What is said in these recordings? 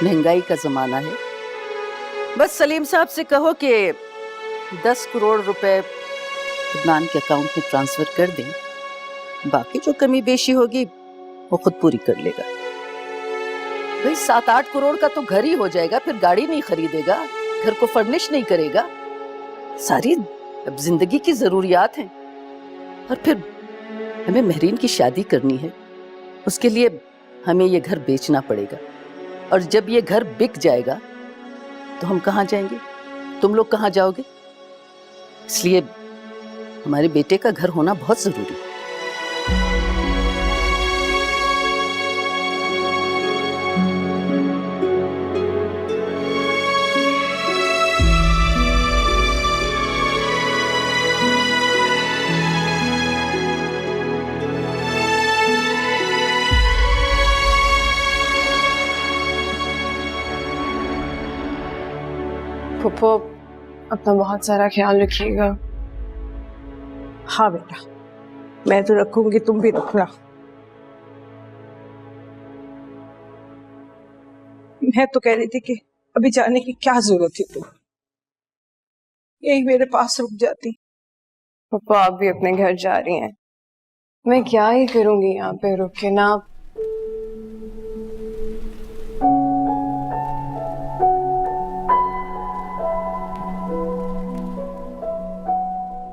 महंगाई का जमाना है। बस सलीम साहब से कहो कि 10 करोड़ रुपए अदनान के अकाउंट में ट्रांसफर कर दें, बाकी जो कमी बेशी होगी वो खुद पूरी कर लेगा। भाई 7-8 करोड़ का तो घर ही हो जाएगा, फिर गाड़ी नहीं खरीदेगा, घर को फर्निश नहीं करेगा, सारी अब जिंदगी की जरूरियात हैं। और फिर हमें महरीन की शादी करनी है, उसके लिए हमें ये घर बेचना पड़ेगा। और जब ये घर बिक जाएगा तो हम कहाँ जाएंगे, तुम लोग कहाँ जाओगे? इसलिए हमारे बेटे का घर होना बहुत जरूरी है। फुप्पो अपना बहुत सारा ख्याल रखिएगा। हाँ बेटा, मैं तो रखूंगी, तुम भी रखना। मैं तो कह रही थी कि अभी जाने की क्या जरूरत थी, तुम यही मेरे पास रुक जाती। पप्पा आप भी अपने घर जा रही हैं, मैं क्या ही करूंगी यहाँ पे रुक के ना।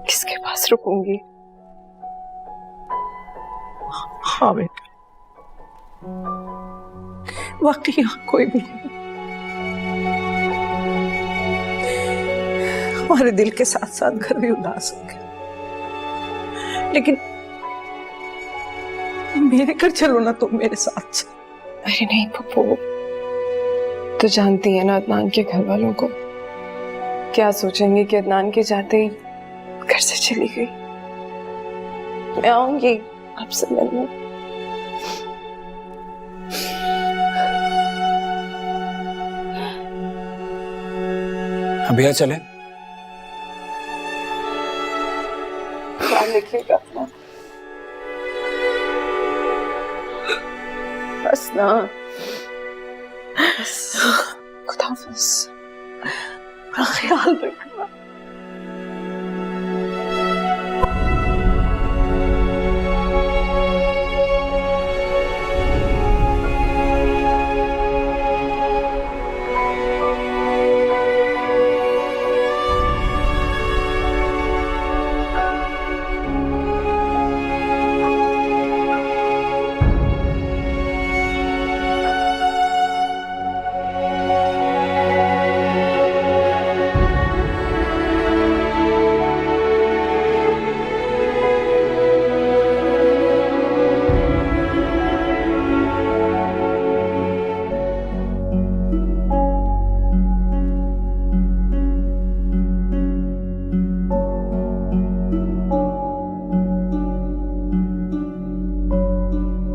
किसके पास रुकूंगी? हाँ बेटा, वाकई यहाँ कोई भी नहीं। हमारे दिल के साथ साथ घर भी उदास हो गया, लेकिन मेरे घर चलो ना, तुम मेरे साथ चलो। अरे नहीं पप्पू, तो जानती है ना अदनान के घर वालों को क्या सोचेंगे कि अदनान के जाते ही घर से चली गई। मैं आऊंगी आपसे मिलने। अभी चले? ख्याल रखिएगा अपना। बस ना, बस खुदा हाफिज़। अपना ख्याल रखना।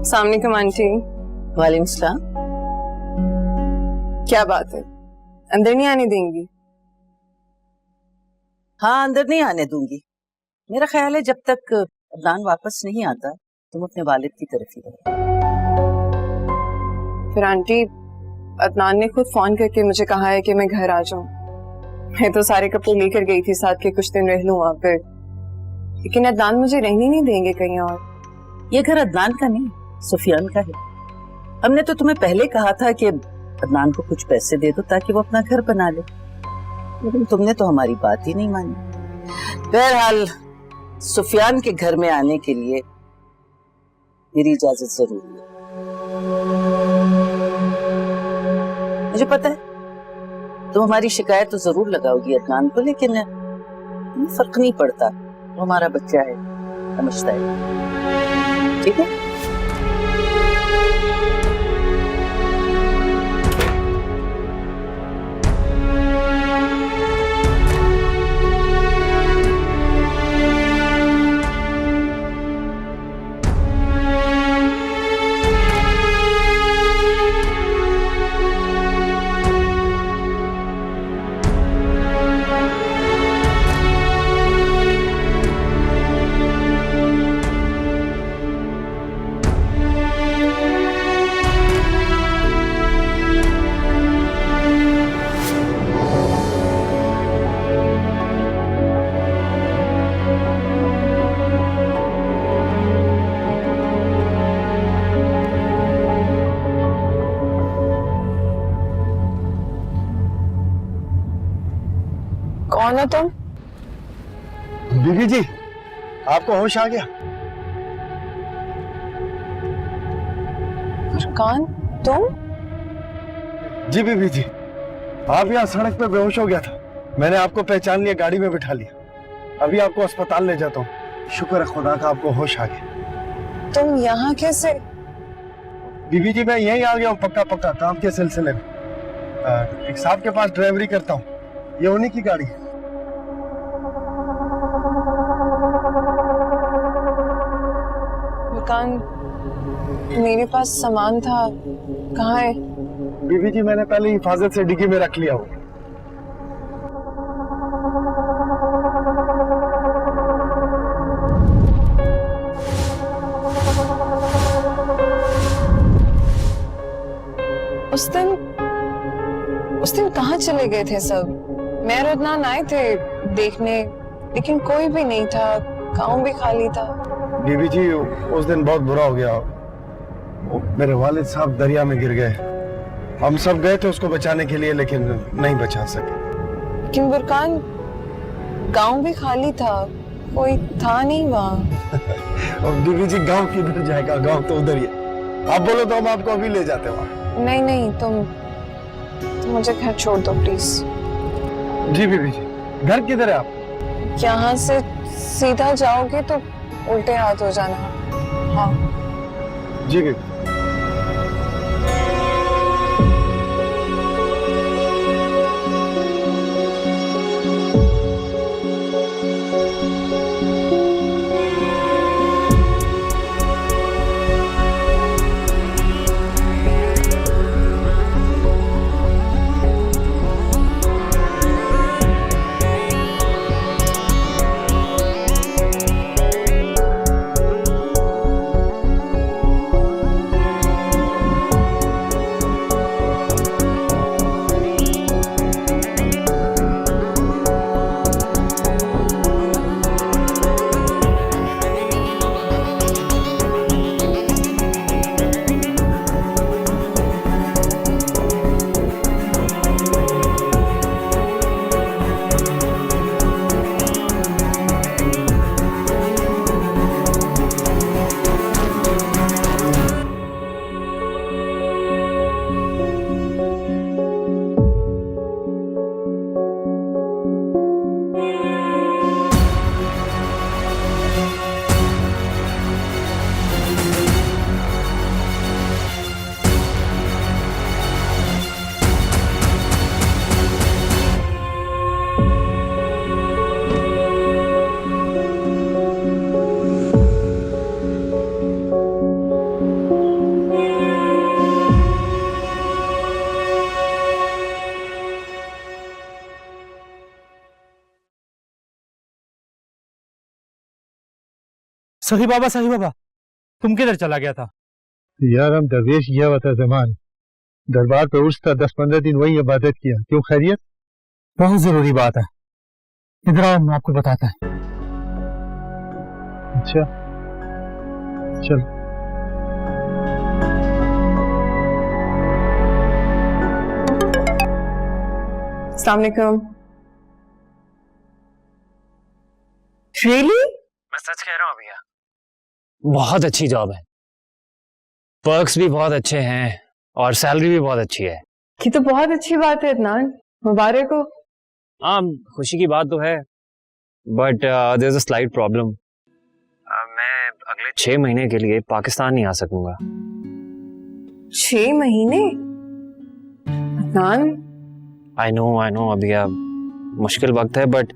अस्सलाम वालेकुम आंटी। वालेकुम सलाम। क्या बात है, अंदर नहीं आने देंगी? हाँ, अंदर नहीं आने दूंगी। मेरा ख्याल है जब तक अदनान वापस नहीं आता तुम अपने वालिद की तरफ ही रहो। फिर आंटी, अदनान ने खुद फोन करके मुझे कहा है कि मैं घर आ जाऊं। मैं तो सारे कपड़े लेकर गई थी साथ के, कुछ दिन रह लूं वहां पर, लेकिन अदनान मुझे रहने नहीं देंगे कहीं और। ये घर अदनान का नहीं, सुफियान का है। हमने तो तुम्हें पहले कहा था कि अदनान को कुछ पैसे दे दो ताकि वो अपना घर बना ले, लेकिन तुमने तो हमारी बात ही नहीं मानी। बहरहाल सुफियान के घर में आने के लिए मेरी इजाजत जरूरी है। मुझे पता है तुम हमारी शिकायत तो जरूर लगाओगी अदनान को, लेकिन तुम्हें फर्क नहीं पड़ता, वो हमारा बच्चा है, समझता है। ठीक है? हो तुम? बीबी जी, आपको होश आ गया? फुरकान, तुम? जी बीबी जी, आप यहाँ सड़क पे बेहोश हो गया था। मैंने आपको पहचान लिया, गाड़ी में बिठा लिया। अभी आपको अस्पताल ले जाता हूँ। शुक्र है खुदा का आपको होश आ गया। तुम यहाँ कैसे? बीबी जी, मैं यहीं आ गया हूँ पक्का पक्का काम के सिलसिले में। एक साहब के पास ड्राइवरी करता हूँ, ये उन्हीं की गाड़ी है। फुरकान, मेरे पास सामान था, कहाँ है? बीबी जी, मैंने पहले हिफाजत से डिग्गी में रख लिया हो। उस दिन कहाँ चले गए थे सब? मैं और अदनान आए थे देखने, लेकिन कोई भी नहीं था, गांव भी खाली था। बीबी जी, उस दिन बहुत बुरा हो गया। मेरे वालिद साहब दरिया में गिर गए। हम सब गए थे उसको बचाने के लिए, लेकिन नहीं बचा सके। लेकिन बुरकान, गांव भी खाली था, कोई था नहीं वहाँ। और बीबी जी, गांव किधर जाएगा? गांव तो उधर ही है। आप बोलो तो हम आपको अभी ले जाते वहाँ। नहीं नहीं, तुम मुझे घर छोड़ दो प्लीज। जी बीबी जी, घर किधर है आप? यहाँ से सीधा जाओगे तो उल्टे हाथ हो जाना। हाँ जी बीबी। सही बाबा, तुम किधर चला गया था? यार, हम दरवेश गया हुआ था जमान, दरबार पे उर्स था, 10-15 दिन वही इबादत किया। क्यों, खैरियत? बहुत जरूरी बात है, इधर आओ, मैं आपको बताता है। अच्छा चल। अस्सलाम वालेकुम। Really? मैं सच कह रहा हूँ भैया, बहुत अच्छी जॉब है, पर्क्स भी बहुत अच्छे हैं और सैलरी भी बहुत अच्छी है। ये तो बहुत अच्छी बात है अदनान, मुबारक हो। हाँ, खुशी की बात तो है, but there is a slight problem. मैं अगले 6 महीने के लिए पाकिस्तान नहीं आ सकूंगा। 6 महीने? अदनान, आई नो अभी मुश्किल वक्त है, बट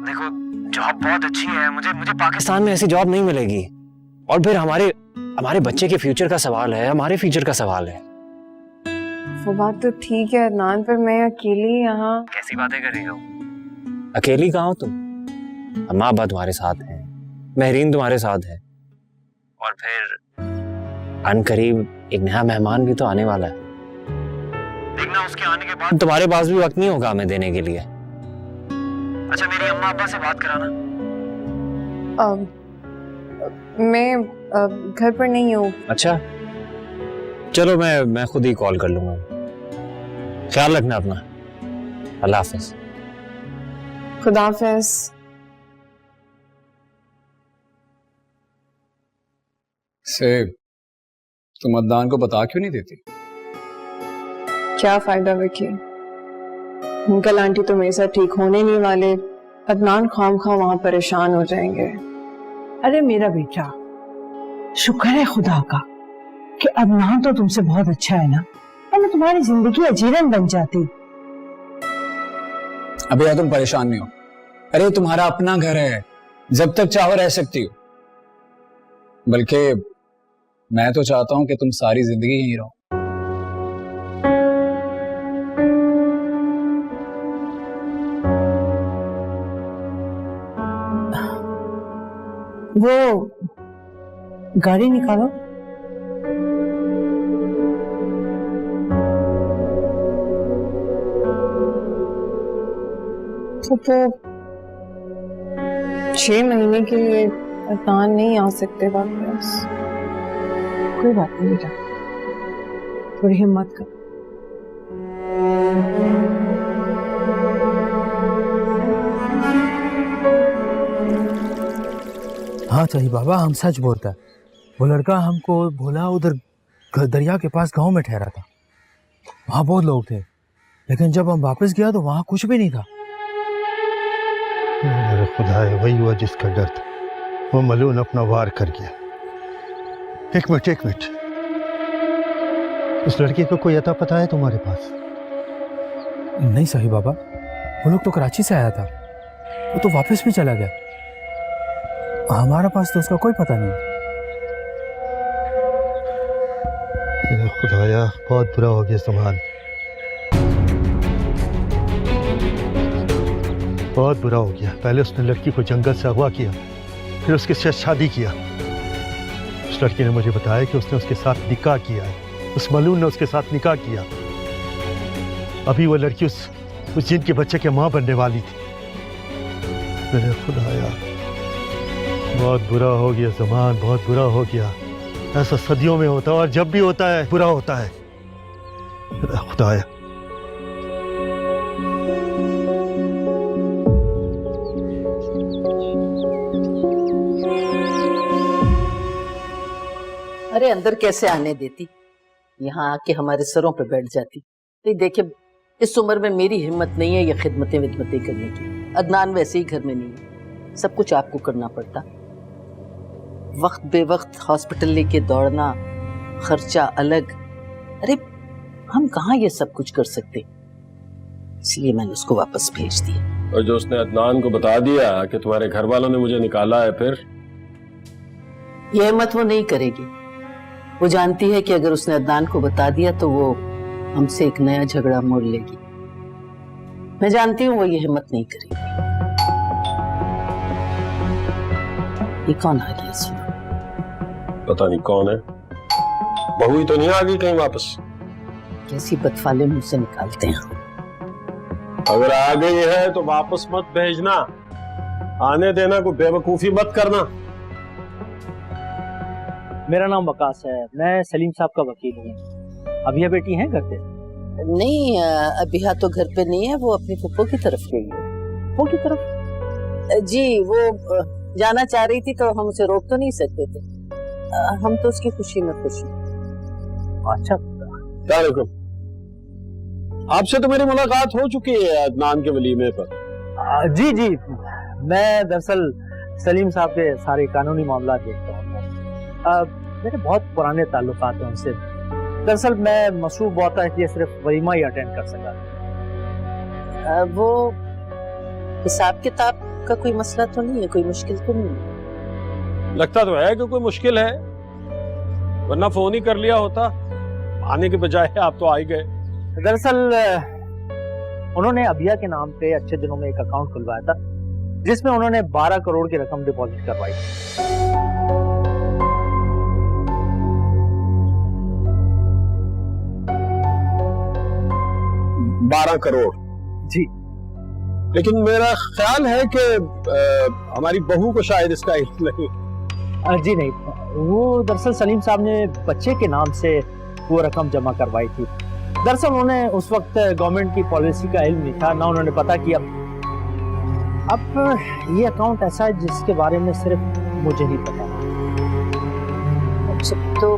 देखो जॉब बहुत अच्छी है, मुझे पाकिस्तान में ऐसी जॉब नहीं मिलेगी, और फिर हमारे बच्चे के फ्यूचर का सवाल है, हमारे फ्यूचर का सवाल है। वो बात तो ठीक है अदनान, पर मैं अकेली यहाँ। कैसी बातें कर रही हो? अकेली कहाँ हो तुम? अम्मा अब्बा तुम्हारे साथ हैं, महरीन तुम्हारे साथ है, और फिर अनकरीब एक नया मेहमान भी तो आने वाला है। देखना उसके आने के बाद तुम्हारे पास भी वक्त नहीं होगा हमें देने के लिए। अच्छा, मेरी अम्मा अब्बा से बात कराना। मैं घर पर नहीं हूँ। अच्छा चलो, मैं खुद ही कॉल कर लूंगा। ख्याल रखना अपना। अल्लाह हाफिज। खुदा हाफिज। से तुम अदनान को बता क्यों नहीं देती? क्या फायदा विकी, अंकल आंटी तो मेरे साथ ठीक होने नहीं वाले, अदनान खामखा वहां परेशान हो जाएंगे। अरे मेरा बेटा, शुक्र है खुदा का कि अदनान तो तुमसे बहुत अच्छा है ना, वरना तुम्हारी जिंदगी अजीरन बन जाती। अभी यार तुम परेशान नहीं हो, अरे तुम्हारा अपना घर है, जब तक चाहो रह सकती हो। बल्कि मैं तो चाहता हूं कि तुम सारी जिंदगी यहीं रहो। वो गाड़ी निकालो। तो 6 महीने के लिए अदनान नहीं आ सकते वापस। कोई बात नहीं बेटा, थोड़ी हिम्मत कर। हाँ चाहिए बाबा, हम सच बोलता है। वो लड़का हमको बोला उधर दरिया के पास गांव में ठहरा था, वहां बहुत लोग थे, लेकिन जब हम वापस गया तो वहां कुछ भी नहीं था। मेरे खुदा है, वही हुआ जिसका डर था। वो मलून अपना वार कर गया। एक मिनट, उस लड़के को कोई अता पता है तुम्हारे पास? नहीं सही बाबा, वो लोग तो कराची से आया था, वो तो वापस भी चला गया। हमारे पास तो उसका कोई पता नहीं। मेरे खुदाया, बहुत बुरा हो गया समान, बहुत बुरा हो गया। पहले उसने लड़की को जंगल से अगवा किया, फिर उसके साथ शादी किया। उस लड़की ने मुझे बताया कि उसने उसके साथ निकाह किया है, उस मलून ने उसके साथ निकाह किया। अभी वो लड़की उस जिन के बच्चे की मां बनने वाली थी। मेरे खुदाया, बहुत बुरा हो गया ज़मान, बहुत बुरा हो गया। ऐसा सदियों में होता है और जब भी होता है बुरा होता है। मेरा खुदाया, अरे अंदर कैसे आने देती, यहाँ आके हमारे सरों पे बैठ जाती। नहीं देखिए, इस उम्र में मेरी हिम्मत नहीं है ये खिदमतें विदमतें करने की। अदनान वैसे ही घर में नहीं है, सब कुछ आपको करना पड़ता। वक्त बेवक्त हॉस्पिटल लेके दौड़ना, खर्चा अलग। अरे हम कहाँ ये सब कुछ कर सकते, इसलिए मैंने उसको वापस भेज दिया। और जो उसने अदनान को बता दिया कि तुम्हारे घर वालों ने मुझे निकाला है, फिर ये हिम्मत वो नहीं करेगी। वो जानती है कि अगर उसने अदनान को बता दिया तो वो हमसे एक नया झगड़ा मोड़ लेगी। मैं जानती हूँ वो ये हिम्मत नहीं करेगी। ये कौन आ गया इसमें? पता नहीं कौन है। बहू ही तो नहीं आ गई कहीं वापस? कैसी बदफाले मुंह से निकालते हैं। अगर आ गई है तो वापस मत भेजना, आने देना, कोई बेवकूफी मत करना। मेरा नाम वकास है, मैं सलीम साहब का वकील हूँ। अभिया बेटी हैं घर पे? नहीं, अभिया तो घर पे नहीं है, वो अपनी फुप्पो की तरफ गई है। फुप्पो की तरफ? जी, वो जाना चाह रही थी तो हम उसे रोक तो नहीं सकते थे। हम तो उसकी खुशी में खुश हैं। अच्छा, आपसे तो मेरी मुलाकात हो चुकी है अदनान के वलीमे पर। जी जी, मैं दरअसल सलीम साहब के सारे कानूनी मामला देखता हूँ। मेरे बहुत पुराने ताल्लुकात हैं उनसे। दरअसल मैं मसरूफ बहुत था इसलिए सिर्फ वलीमा ही अटेंड कर सका। वो हिसाब किताब का कोई मसला तो नहीं है, कोई मुश्किल तो नहीं है? लगता तो है कि कोई मुश्किल है, वरना फोन ही कर लिया होता। आने के बजाय आप तो आ ही गए। दरअसल उन्होंने अभिया के नाम पे अच्छे दिनों में एक अकाउंट खुलवाया था जिसमें उन्होंने 12 करोड़ की रकम डिपॉजिट करवाई। 12 करोड़? जी। लेकिन मेरा ख्याल है कि हमारी बहू को शायद इसका इल्म नहीं। जी नहीं, वो दरअसल सलीम साहब ने बच्चे के नाम से वो रकम जमा करवाई थी। दरअसल उन्हें उस वक्त गवर्नमेंट की पॉलिसी का इल्म नहीं था, ना उन्होंने पता कि अब अब ये अकाउंट ऐसा है जिसके बारे में सिर्फ मुझे ही पता है। अच्छा, तो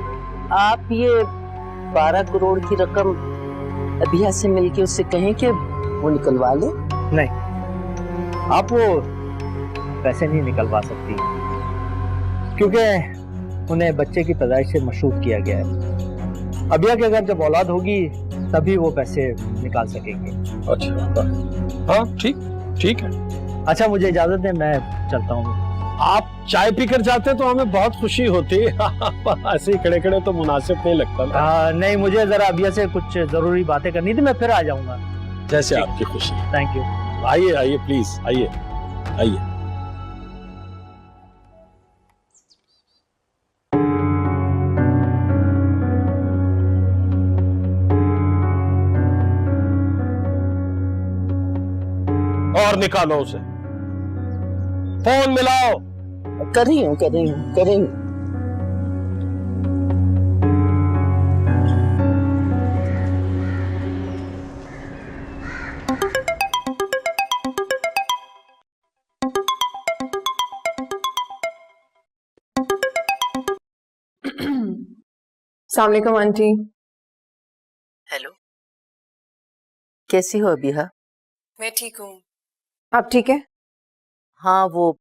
आप ये 12 करोड़ की रकम अभिया से मिलके उससे कहें कि वो निकलवा ले। नहीं, आप वो पैसे नहीं निकलवा सकती क्योंकि उन्हें बच्चे की पैदाइश से मशरूफ किया गया है। अभिया की अगर जब औलाद होगी तभी वो पैसे निकाल सकेंगे। अच्छा, हाँ ठीक ठीक है। अच्छा, मुझे इजाजत है, मैं चलता हूँ। आप चाय पीकर जाते तो हमें बहुत खुशी होती। ऐसे ही खड़े खड़े तो मुनासिब नहीं लगता ना। नहीं, मुझे जरा अभिया से कुछ जरूरी बातें करनी थी, मैं फिर आ जाऊंगा। जैसे आपकी खुशी। Thank you. आइए आइए प्लीज, आइए आइए। और निकालो उसे, फोन मिलाओ। कर रही हूँ। अस्सलाम वालेकुम आंटी। हेलो, कैसी हो अभिया? मैं ठीक हूँ, आप ठीक है? हाँ, वो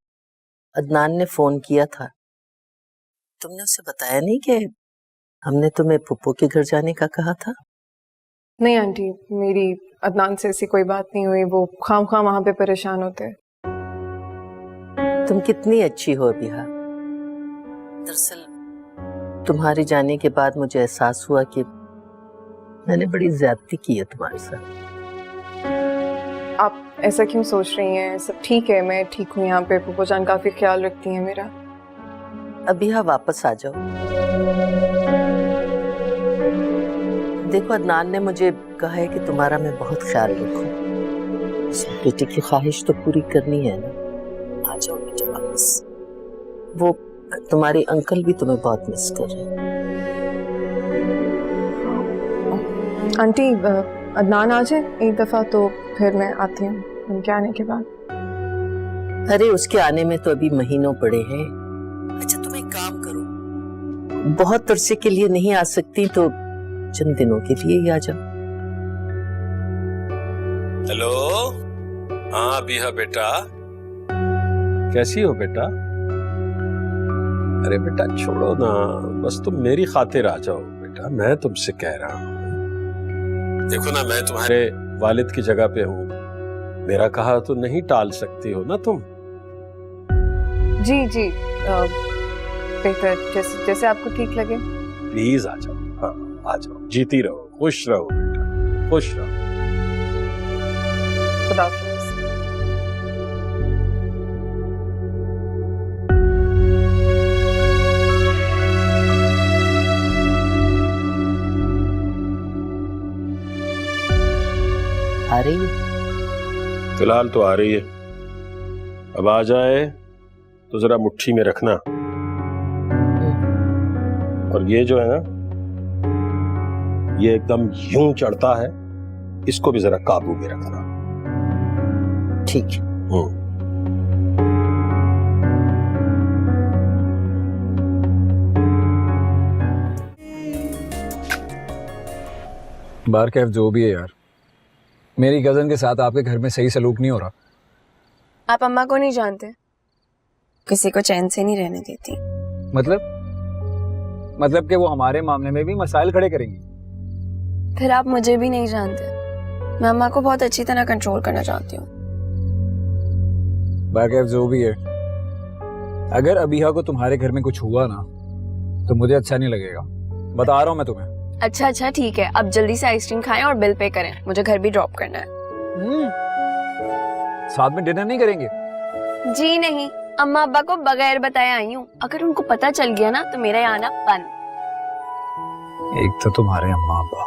अदनान ने फोन किया था। तुमने उसे बताया नहीं कि हमने तुम्हें पुप्पो के घर जाने का कहा था? नहीं आंटी, मेरी अदनान से ऐसी कोई बात नहीं हुई, वो खाम वहां पे परेशान होते हैं। तुम कितनी अच्छी हो अभिया। दरअसल तुम्हारे जाने के बाद मुझे एहसास हुआ कि मैंने बड़ी ज्यादती की है तुम्हारे साथ। आप ऐसा क्यों सोच रही हैं? सब ठीक है, मैं ठीक हूँ यहाँ पे। पुप्पो जान काफी ख्याल रखती हैं मेरा। अभिया वापस आ जाओ। देखो, अदनान ने मुझे कहा है कि तुम्हारा मैं बहुत ख्याल रखूं। उस बेटे की ख्वाहिश तो पूरी करनी है ना। आ जाओ बेटे वापस। वो तुम्हारे अंकल भी तुम्हें बहुत मिस कर रहे हैं। आंटी, अदनान आ जाए एक दफा तो फिर मैं आती हूँ उनके आने के बाद। अरे, उसके आने में तो अभी महीनों पड़े हैं। अच्छा, तुम एक काम करो, बहुत अरसे के लिए नहीं आ सकती तो चंद दिनों के लिए ही आ जाओ। हेलो, हाँ अभिया बेटा, कैसी हो बेटा? अरे बेटा छोड़ो ना, बस तुम मेरी खातिर आ जाओ बेटा, मैं तुमसे कह रहा हूँ। देखो ना, मैं तुम्हारे वालिद की जगह पे हूँ, मेरा कहा तो नहीं टाल सकती हो ना तुम। जी बेहतर, जैसे आपको ठीक लगे। प्लीज आ जाओ, हाँ आ जाओ, जीती रहो, खुश रहो बेटा, खुश रहो। खुदा हाफिज़। आ रही है? फिलहाल तो आ रही है, अब आ जाए तो जरा मुट्ठी में रखना। और ये जो है ना, ये एकदम यूं चढ़ता है, इसको भी जरा काबू में रखना। ठीक है। बार कैफ जो भी है यार, मेरी कजन के साथ आपके घर में सही सलूक नहीं हो रहा। आप अम्मा को नहीं जानते, किसी को चैन से नहीं रहने देती। मतलब कि वो हमारे मामले में भी मसाइल खड़े करेंगी। फिर आप मुझे भी नहीं जानते, मैं अम्मा को बहुत अच्छी तरह कंट्रोल करना चाहती हूँ। बार कैफ जो भी है, अगर अबिहा को तुम्हारे घर में कुछ हुआ ना तो मुझे अच्छा नहीं लगेगा, बता रहा हूँ मैं तुम्हें। अच्छा ठीक है, अब जल्दी से आइसक्रीम खाएं और बिल पे करें, मुझे घर भी ड्रॉप करना है। साथ में डिनर नहीं करेंगे? जी नहीं, अम्मा अब्बा को बगैर बताए आई हूँ, अगर उनको पता चल गया ना तो मेरा यहाँ आना बंद। एक तो तुम्हारे अम्मा अब्बा,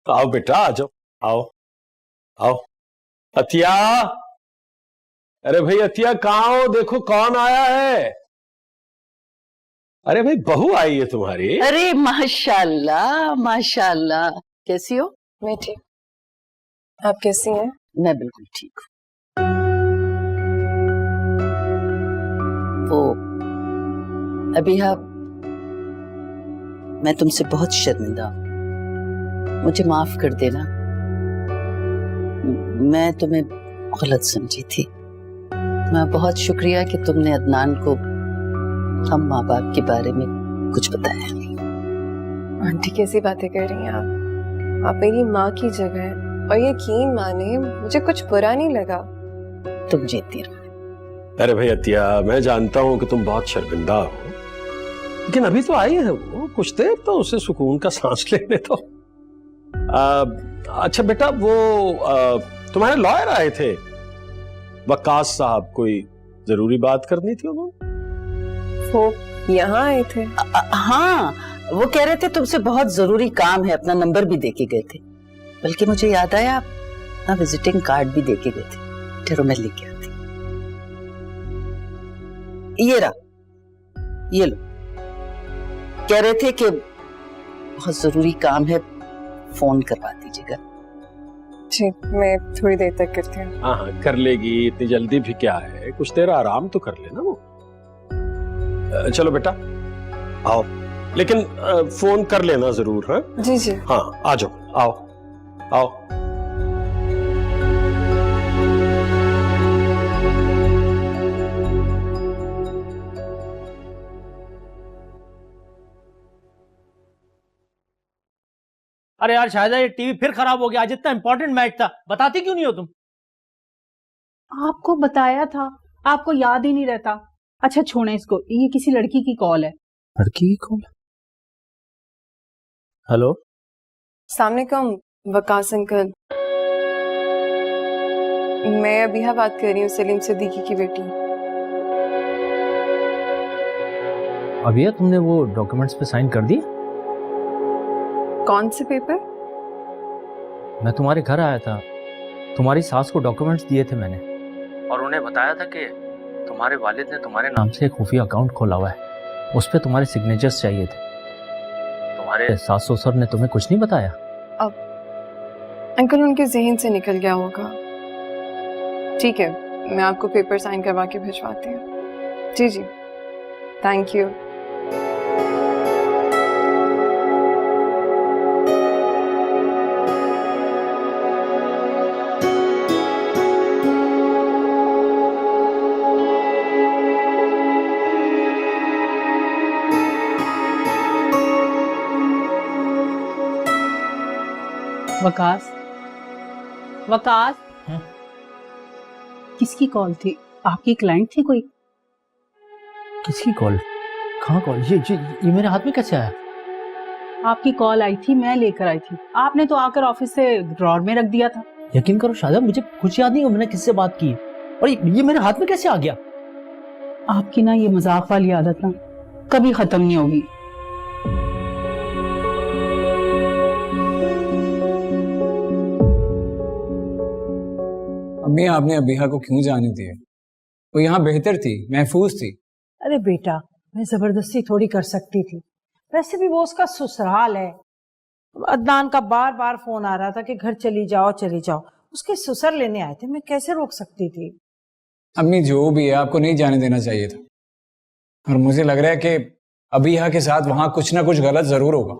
आओ बेटा, आ जाओ, आओ आओ। अतिया, अरे भाई अतिया कहाँ हो? देखो कौन आया है। अरे भाई बहू आई है तुम्हारी। अरे माशाल्लाह माशाल्लाह, कैसी हो? मैं ठीक, आप कैसी हैं? मैं बिल्कुल ठीक हूँ। वो अभी मैं तुमसे बहुत शर्मिंदा हूँ, मुझे माफ कर देना। मैं तुम्हें गलत समझी थी। मैं बहुत शुक्रिया कि तुमने अदनान को हम माँ बाप के बारे में कुछ बताया नहीं। आंटी कैसी बातें कर रही हैं आप मेरी माँ की जगह हैं, और यकीन माने मुझे कुछ बुरा नहीं लगा। तुम जीती रहो। अरे भाई अतिया, मैं जानता हूँ कि तुम बहुत शर्मिंदा हो, लेकिन अभी तो आई है वो, कुछ देर तो उसे सुकून का सांस लेने दो। अच्छा बेटा, वो तुम्हारे लॉयर आए थे वकास साहब, कोई जरूरी बात करनी थी उन्होंने? वो यहाँ आए थे? हाँ, वो कह रहे थे तुमसे बहुत जरूरी काम है, अपना नंबर भी देके गए थे। बल्कि मुझे याद आया, आप ना विजिटिंग कार्ड भी देके गए थे। ठहरो मैं लेके आती। ये रहा, ये लो। कह रहे थे कि बहुत जरूरी काम है, फोन करवा दीजिएगा। जी, मैं थोड़ी देर तक करती हूँ। हाँ हाँ कर लेगी, इतनी जल्दी भी क्या है, कुछ देर आराम तो कर लेना वो। चलो बेटा आओ, लेकिन फोन कर लेना जरूर। हाँ जी जी। हाँ आ जाओ, आओ आओ। अरे यार शायदा ये टीवी फिर खराब हो गया। आज इतना इंपॉर्टेंट मैच था, बताती क्यों नहीं हो तुम? आपको बताया था, आपको याद ही नहीं रहता। अच्छा छोड़े इसको, ये किसी लड़की की कॉल है। लड़की की कॉल? हेलो, सामने कम वकास अंकल, मैं अभी बात कर रही हूँ, सलीम सिद्दीकी की बेटी। अभी तुमने वो डॉक्यूमेंट्स पे साइन कर दिए? कौन से पेपर? मैं तुम्हारे घर आया था, तुम्हारी सास को डॉक्यूमेंट्स दिए थे मैंने, और उन्हें बताया था कि तुम्हारे वालिद ने तुम्हारे नाम से एक खुफिया अकाउंट खोला हुआ है, उस पे तुम्हारे सिग्नेचर्स चाहिए थे। तुम्हारे सास ससुर ने तुम्हें कुछ नहीं बताया? अब अंकल उनके जहन से निकल गया होगा। ठीक है, मैं आपको पेपर साइन करवा के भिजवाती हूँ। जी जी, थैंक यू। वकास, वकास, किसकी कॉल थी? आपकी क्लाइंट थी कोई? किसकी कॉल? कहाँ कॉल? ये मेरे हाथ में कैसे आया? आपकी कॉल आई थी, मैं लेकर आई थी। आपने तो आकर ऑफिस से ड्रॉर में रख दिया था। यकीन करो शायद मुझे कुछ याद नहीं हो मैंने किससे बात की, और ये मेरे हाथ में कैसे आ गया? आपकी ना ये मजाक वाली आदत ना कभी खत्म नहीं होगी। अम्मी आपने अबीहा को क्यों जाने दिया? वो यहाँ बेहतर थी, महफूज थी। अरे बेटा, मैं जबरदस्ती थोड़ी कर सकती थी, वैसे भी वो उसका ससुराल है। अदनान का बार बार फोन आ रहा था कि घर चली जाओ चली जाओ, उसके ससुर लेने आए थे, मैं कैसे रोक सकती थी? अम्मी जो भी है, आपको नहीं जाने देना चाहिए था, और मुझे लग रहा है कि अबीहा के साथ वहां कुछ ना कुछ गलत जरूर होगा।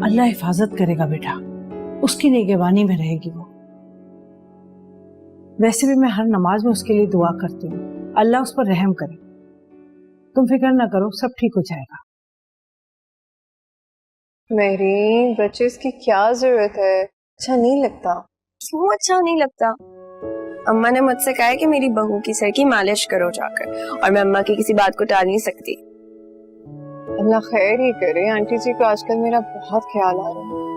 अल्लाह हिफाजत करेगा बेटा, उसकी निगरानी में रहेगी वो। वैसे भी मैं हर नमाज में उसके लिए दुआ करती हूँ, अल्लाह उस पर रहम करे। तुम फिक्र ना करो, सब ठीक हो जाएगा। मेरी बच्चे, इसकी क्या जरूरत है? अच्छा नहीं लगता। क्यों अच्छा नहीं लगता? अम्मा ने मुझसे कहा है कि मेरी बहू की सर की मालिश करो जाकर, और मैं अम्मा की किसी बात को टाल नहीं सकती। अल्लाह खैर ही करे। आंटी जी को आजकल मेरा बहुत ख्याल आ रहा है।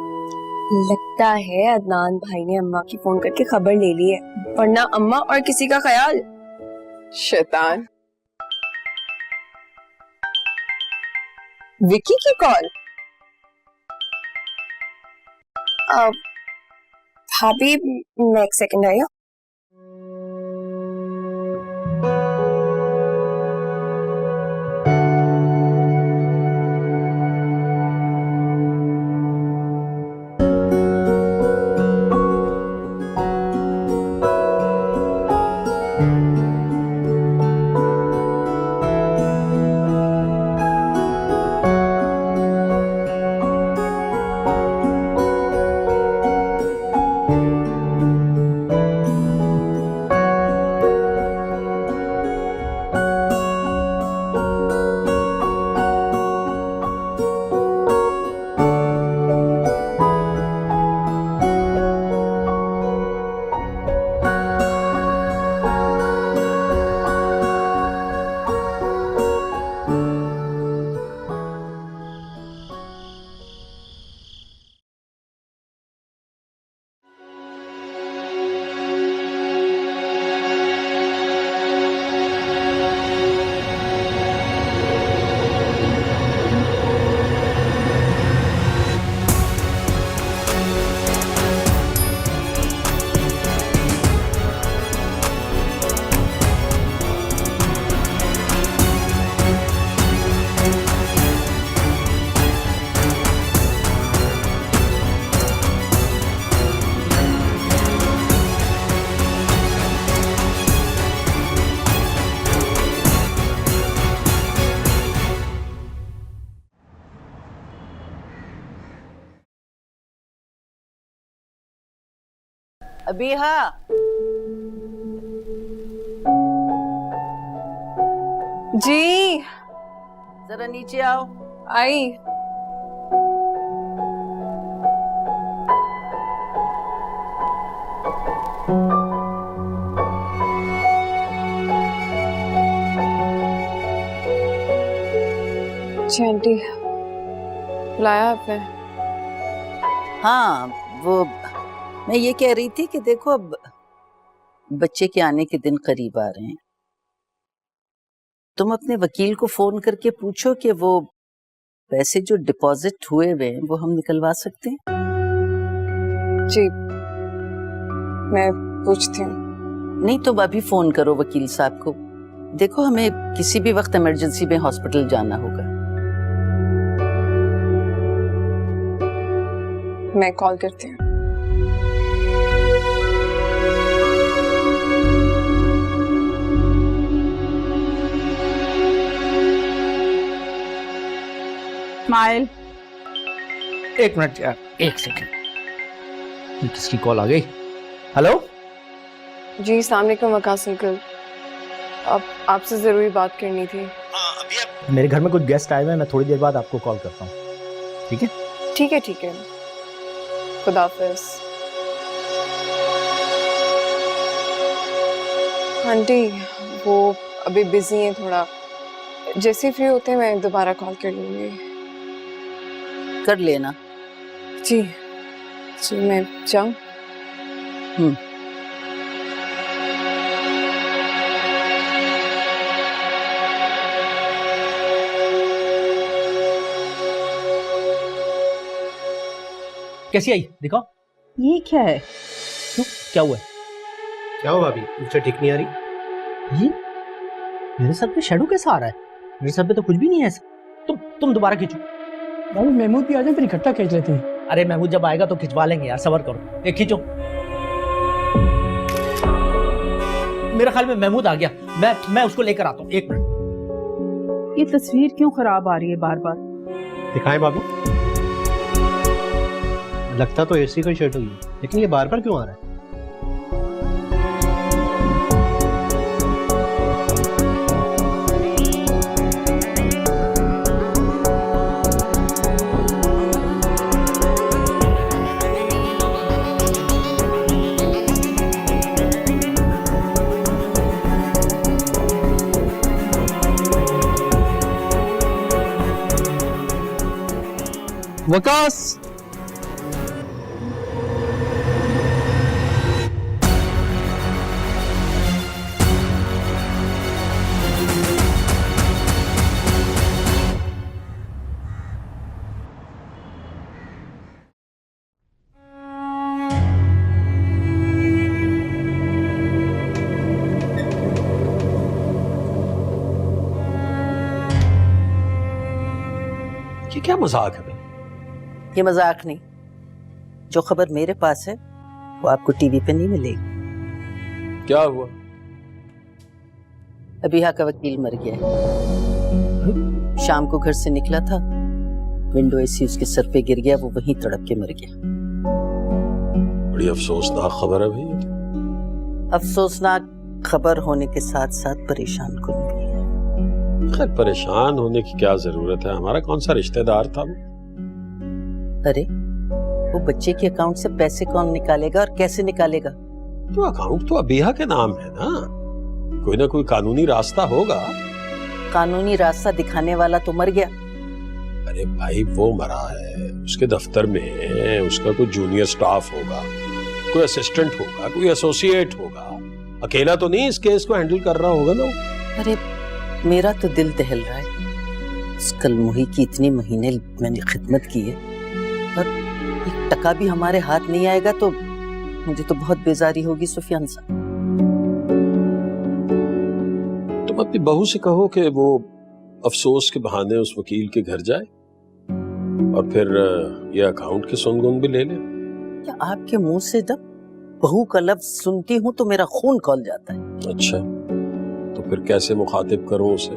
लगता है अदनान भाई ने अम्मा की फोन करके खबर ले ली है, वरना अम्मा और किसी का ख्याल। शैतान। विकी की कॉल। भाभी मैं एक सेकंड आई हूँ। अभी हाँ। जी जरा नीचे आओ। आई। जी आंटी, बुलाया आपने? हाँ, वो मैं ये कह रही थी कि देखो अब बच्चे के आने के दिन करीब आ रहे हैं। तुम अपने वकील को फोन करके पूछो कि वो पैसे जो डिपॉजिट हुए हुए हैं वो हम निकलवा सकते हैं। जी मैं पूछती हूँ। नहीं तो अभी फोन करो वकील साहब को। देखो हमें किसी भी वक्त इमरजेंसी में हॉस्पिटल जाना होगा। मैं कॉल करती हूँ। स्माइल। एक मिनट यार, एक सेकंड। किसकी कॉल आ गई? हेलो। जी अस्सलाम वालेकुम वकास अंकल, अब आपसे जरूरी बात करनी थी। मेरे घर में कुछ गेस्ट आए हुए हैं, मैं थोड़ी देर बाद आपको कॉल करता हूँ, ठीक है? ठीक है ठीक है, खुदा हाफिज। आंटी वो अभी बिजी हैं थोड़ा, जैसे फ्री होते हैं मैं दोबारा कॉल कर लूंगी। कर लेना। जी जी मैं जाऊँ? कैसी आई दिखाओ। ये क्या है? क्यों, क्या हुआ है? क्या हो भाभी, मुझसे ठीक नहीं आ रही? ये मेरे सर पे शेडो कैसा आ रहा है? मेरे सर पे तो कुछ भी नहीं है ऐसा। तुम दोबारा खींचो। भाभी महमूद भी आ जाए, फिर इकट्ठा खींच लेते हैं। अरे महमूद जब आएगा तो खिंचवा लेंगे यार, सबर करो। एक खींचो। मेरा ख्याल में महमूद आ गया, मैं उसको लेकर आता हूँ, एक मिनट। ये तस्वीर क्यों खराब आ रही है बार बार? दिखाएं भाभी। लगता तो एसी का शर्ट हुई है, लेकिन ये बार बार क्यों आ रहा है? वकास, ये क्या मजाक है? ये मजाक नहीं, जो खबर मेरे पास है वो आपको टीवी पे नहीं मिलेगी। क्या हुआ? अबीहा का वकील मर गया है। शाम को घर से निकला था, विंडो एसी उसके सर पे गिर गया, वो वहीं तड़प के मर गया। बड़ी अफसोसनाक खबर है भैया। अफसोसनाक खबर होने के साथ साथ परेशान कुन भी है। खैर परेशान होने की क्या जरूरत है, हमारा कौन सा रिश्तेदार था वो? अरे वो बच्चे के अकाउंट से पैसे कौन निकालेगा और कैसे निकालेगा? तो अकाउंट तो अबीहा के नाम है ना, कोई ना कोई कानूनी रास्ता होगा। कानूनी रास्ता दिखाने वाला तो मर गया। अरे भाई वो मरा है, उसके दफ्तर में उसका कोई जूनियर स्टाफ होगा, कोई असिस्टेंट होगा, कोई एसोसिएट होगा, अकेला तो नहीं इस केस को हैंडल कर रहा होगा ना। अरे मेरा तो दिल दहल रहा है। उस कलमुही की इतने महीने मैंने खिदमत की है और एक टका भी हमारे हाथ नहीं आएगा तो मुझे तो बहुत बेजारी होगी सुफियान साहब। तुम अपनी बहू से कहो कि वो अफसोस के बहाने उस वकील के घर जाए और फिर ये अकाउंट के सुनगुन भी ले ले। क्या आपके मुंह से जब बहू का लफ्ज सुनती हूँ तो मेरा खून खौल जाता है। अच्छा, तो फिर कैसे मुखातिब करूं उसे?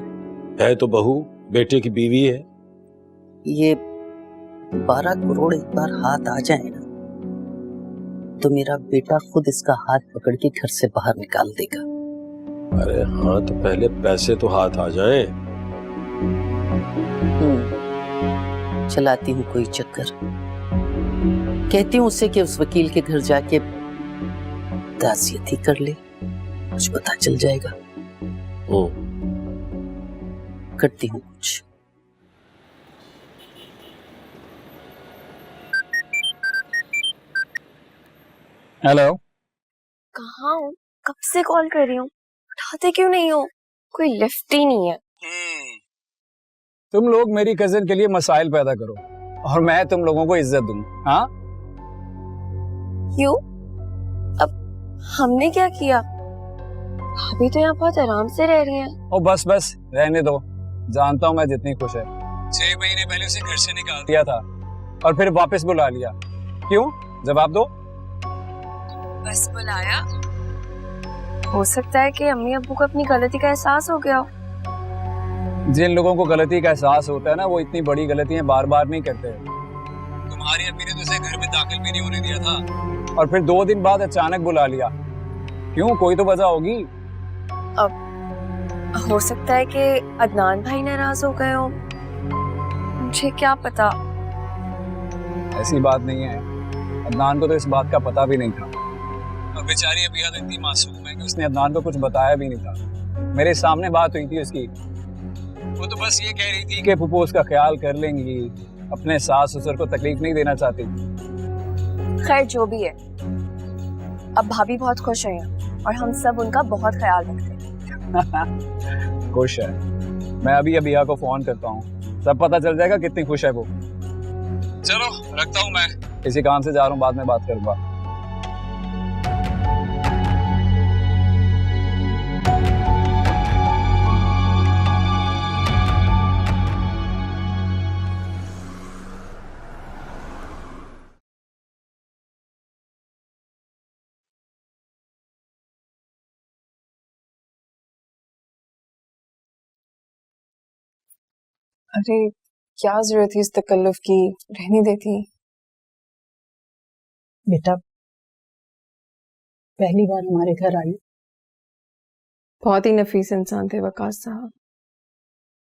है तो बहू, बेटे की बीवी है। ये 12 करोड़ एक बार हाथ आ जाए ना तो मेरा बेटा खुद इसका हाथ पकड़ के घर से बाहर निकाल देगा। अरे हाँ, तो पहले पैसे तो हाथ आ जाएं। चलाती हूँ कोई चक्कर, कहती हूँ उससे कि उस वकील के घर जाके ताज़ियत ही कर ले, कुछ पता चल जाएगा। करती हूँ कुछ। हेलो। कहाँ हो? कब से कॉल कर रही हूँ, उठाते क्यों नहीं हो? कोई लिफ्ट ही नहीं है। तुम लोग मेरी कजिन के लिए मसाइल पैदा करो और मैं तुम लोगों को इज्जत दूं। हाँ, क्यों? अब हमने क्या किया? भाभी तो यहाँ बहुत आराम से रह रही हैं। ओ बस बस रहने दो, जानता हूँ मैं जितनी खुश है। 6 महीने पहले उसे घर से निकाल दिया था और फिर वापस बुला लिया। क्यों? जवाब दो। बस बुलाया? हो सकता है कि अम्मी अब्बू को अपनी गलती का एहसास हो गया। जिन लोगों को गलती का एहसास होता है ना, वो इतनी बड़ी गलतियां बार बार नहीं करते। तुम्हारी अम्मी ने तो उसे घर में दाखिल भी नहीं होने दिया था और फिर 2 दिन बाद अचानक बुला लिया। क्यों? कोई तो वजह होगी। अब हो सकता है कि अदनान भाई नाराज हो गए हो, मुझे क्या पता। ऐसी बात नहीं है, अदनान को तो इस बात का पता भी नहीं था और बेचारी अबिया तो इतनी मासूम है कि उसने अदनान को कुछ बताया भी नहीं था। मेरे सामने बात हुई थी उसकी, वो तो बस ये कह रही थी कि फूफो उसका ख्याल कर लेंगी, अपने सास ससुर को तकलीफ नहीं देना चाहती। खैर जो भी है, अब भाभी बहुत खुश हैं और हम सब उनका बहुत ख्याल रखते हैं। खुश है? मैं अभी अबिया को फोन करता हूँ, सब पता चल जाएगा कितनी खुश है वो। चलो रखता हूँ, मैं किसी काम से जा रहा हूँ, बाद में बात करूंगा। अरे क्या जरूरत थी इस तकल्लुफ की, रहने देती। बेटा पहली बार हमारे घर आई, बहुत ही नफीस इंसान थे वकास साहब।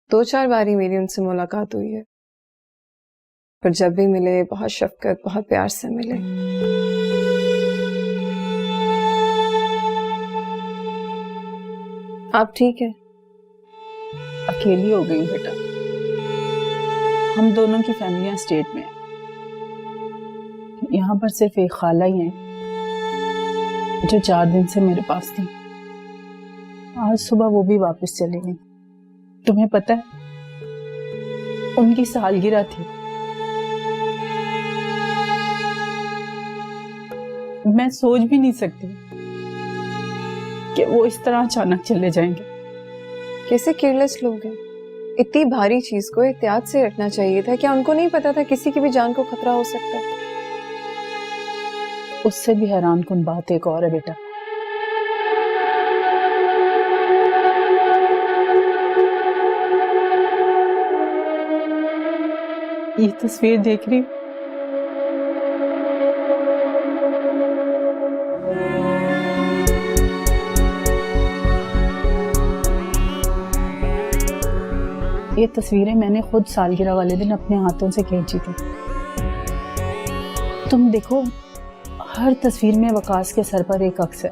2-4 बार ही मेरी उनसे मुलाकात हुई है, पर जब भी मिले बहुत शफकत, बहुत प्यार से मिले। आप ठीक है? अकेली हो गई बेटा, हम दोनों की फैमिलियां स्टेट में हैं, यहाँ पर सिर्फ एक खाला ही है जो 4 दिन से मेरे पास थी। आज सुबह वो भी वापस चली गई। तुम्हें पता है उनकी सालगिरह थी, मैं सोच भी नहीं सकती कि वो इस तरह अचानक चले जाएंगे। कैसे केयरलेस लोग हैं, इतनी भारी चीज को एहतियात से रखना चाहिए था। क्या उनको नहीं पता था किसी की भी जान को खतरा हो सकता है? उससे भी हैरान कुन बात एक और है बेटा, ये तस्वीर देख रही हूँ, ये तस्वीरें मैंने खुद सालगिरह वाले दिन अपने हाथों से खींची थी। तुम देखो, हर तस्वीर में वकास के सर पर एक अक्स है।